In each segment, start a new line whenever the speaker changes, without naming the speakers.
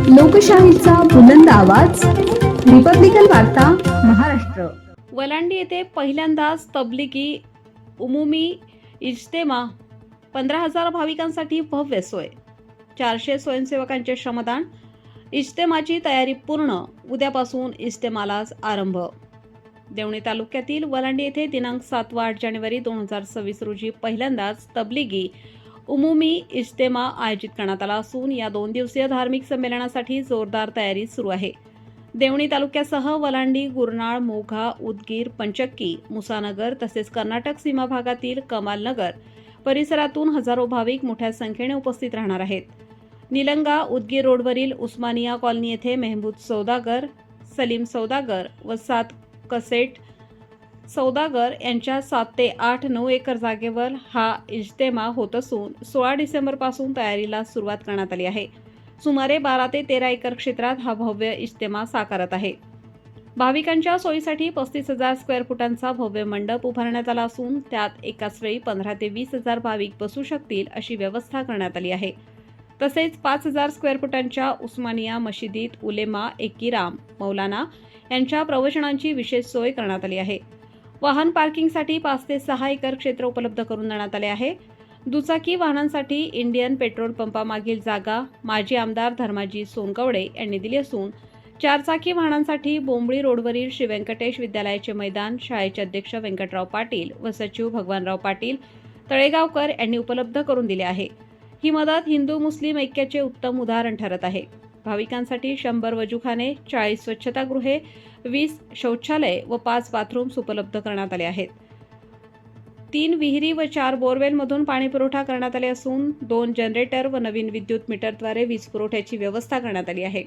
लोकशाहीचा बुलंद आवाज, रिपब्लिकन वार्ता महाराष्ट्र.
वलांडी येथे पहिल्यांदाच तबलिगी उमुमी इज्तेमा. 15,000 भाविकांसाठी भव्य सोय. 400 स्वयंसेवकांचे श्रमदान. इज्तेमाची तयारी पूर्ण. उद्यापासून इज्तेमालाच आरंभ. देवणी तालुक्यातील वलांडी येथे दिनांक 7 व 8 जानेवारी 2026 रोजी पहिल्यांदाच तबलिगी उमुमी इज्तेमा आयोजित करण्यात आला असून या 2 दिवसीय धार्मिक संमेलनासाठी जोरदार तयारी सुरू आहे. देवणी तालुक्यासह वलांडी, गुरनाळ, मोघा, उदगीर, पंचक्की, मुसानगर तसेच कर्नाटक सीमा भागातील कमालनगर परिसरातून हजारो भाविक मोठ्या संख्येने उपस्थित राहणार आहेत. निलंगा उदगीर रोडवरील उस्मानिया कॉलनी येथे मेहबूब सौदागर, सलीम सौदागर व 7 कसेट सौदागर यांच्या 7 ते 8 9 एकर जागेवर हा इज्तेमा होत असून 16 डिसेंबरपासून तयारीला सुरुवात करण्यात आली आहे. सुमारे 12 ते 13 एकर क्षेत्रात हा भव्य इज्तेमा साकारत आहे. भाविकांच्या सोयीसाठी 35,000 स्क्वेअर फुटांचा भव्य मंडप उभारण्यात आला असून त्यात एकाच वेळी 15 ते 20,000 भाविक बसू शकतील अशी व्यवस्था करण्यात आली आहे. तसेच 5,000 स्क्वेअर फुटांच्या उस्मानिया मशिदीत उलेमा, एकीराम, मौलाना यांच्या प्रवचनांची विशेष सोय करण्यात आली आहे. वाहन पार्किंगसाठी 5 ते 6 एकर क्षेत्र उपलब्ध करून देण्यात आले आहे. दुचाकी वाहनांसाठी इंडियन पेट्रोल पंपामागील जागा माजी आमदार धर्माजी सोनकवडे यांनी दिली असून 4 चाकी वाहनांसाठी बोंबळी रोडवरील श्री व्यंकटेश विद्यालयाचे मैदान शाळेचे अध्यक्ष व्यंकटराव पाटील व सचिव भगवानराव पाटील तळेगावकर यांनी उपलब्ध करून दिले आहे. ही मदत हिंदू मुस्लिम ऐक्याचे उत्तम उदाहरण ठरत आहे. भाविकांसाठी 100 वजूखाने, 40 स्वच्छतागृहे, 20 शौचालय व 5 बाथरूम्स उपलब्ध करण्यात आले आहेत. 3 विहिरी व 4 बोरवेलमधून पाणी पुरवठा करण्यात आले असून 2 जनरेटर व नवीन विद्युत मीटरद्वारे वीज पुरवठ्याची व्यवस्था करण्यात आली आहे.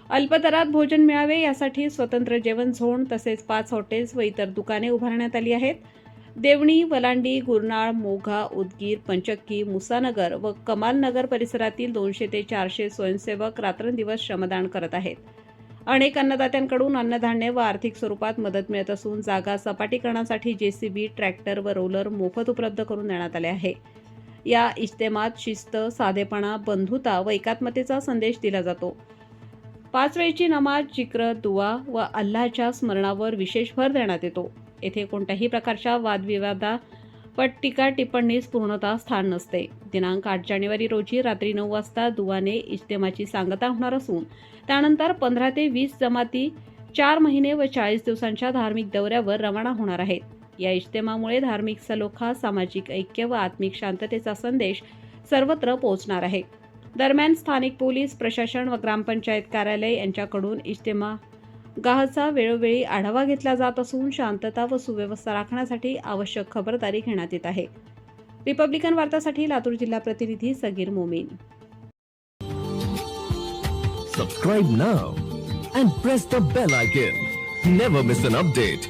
अल्प दरात भोजन मिळावे यासाठी स्वतंत्र जेवण झोन तसेच 5 हॉटेल्स व इतर दुकाने उभारण्यात आली आहेत. देवणी, वलांडी, गुरनाळ, मोघा, उदगीर, पंचक्की, मुसानगर व कमालनगर परिसरातील 200 ते 400 स्वयंसेवक रात्रंदिवस श्रमदान करत आहेत. अनेक अन्नदात्यांकडून अन्नधान्य व आर्थिक स्वरूपात मदत मिळत असून जागा सपाटीकरणासाठी जेसीबी, ट्रॅक्टर व रोलर मोफत उपलब्ध करून देण्यात आले आहे. या इज्तेमात शिस्त, साधेपणा, बंधुता व एकात्मतेचा संदेश दिला जातो. 5 वेळची नमाज, जिक्र, दुआ व अल्लाहच्या स्मरणावर विशेष भर देण्यात येतो. येथे कोणत्याही प्रकारच्या वादविवादा व टीका टिप्पणीस पूर्णतः स्थान नसते. दिनांक 8 जानेवारी रोजी रात्री 9 वाजता दुआने इज्तेमाची सांगता होणार असून त्यानंतर 15 ते 20 जमाती 4 महिने व 40 दिवसांच्या धार्मिक दौऱ्यावर रवाना होणार आहेत. या इज्तेमामुळे धार्मिक सलोखा, सामाजिक ऐक्य व आत्मिक शांततेचा संदेश सर्वत्र पोहोचणार आहे. दरम्यान स्थानिक पोलीस प्रशासन व ग्रामपंचायत कार्यालय यांच्याकडून इज्तेमा गाहचा वेळोवेळी आढावा घेतला जात असून शांतता व सुव्यवस्था राखण्यासाठी आवश्यक खबरदारी घेण्यात येत आहे. रिपब्लिकन वार्तासाठी लातूर जिल्हा प्रतिनिधी Sagir Momin.
Subscribe now and press the bell icon. Never miss an update.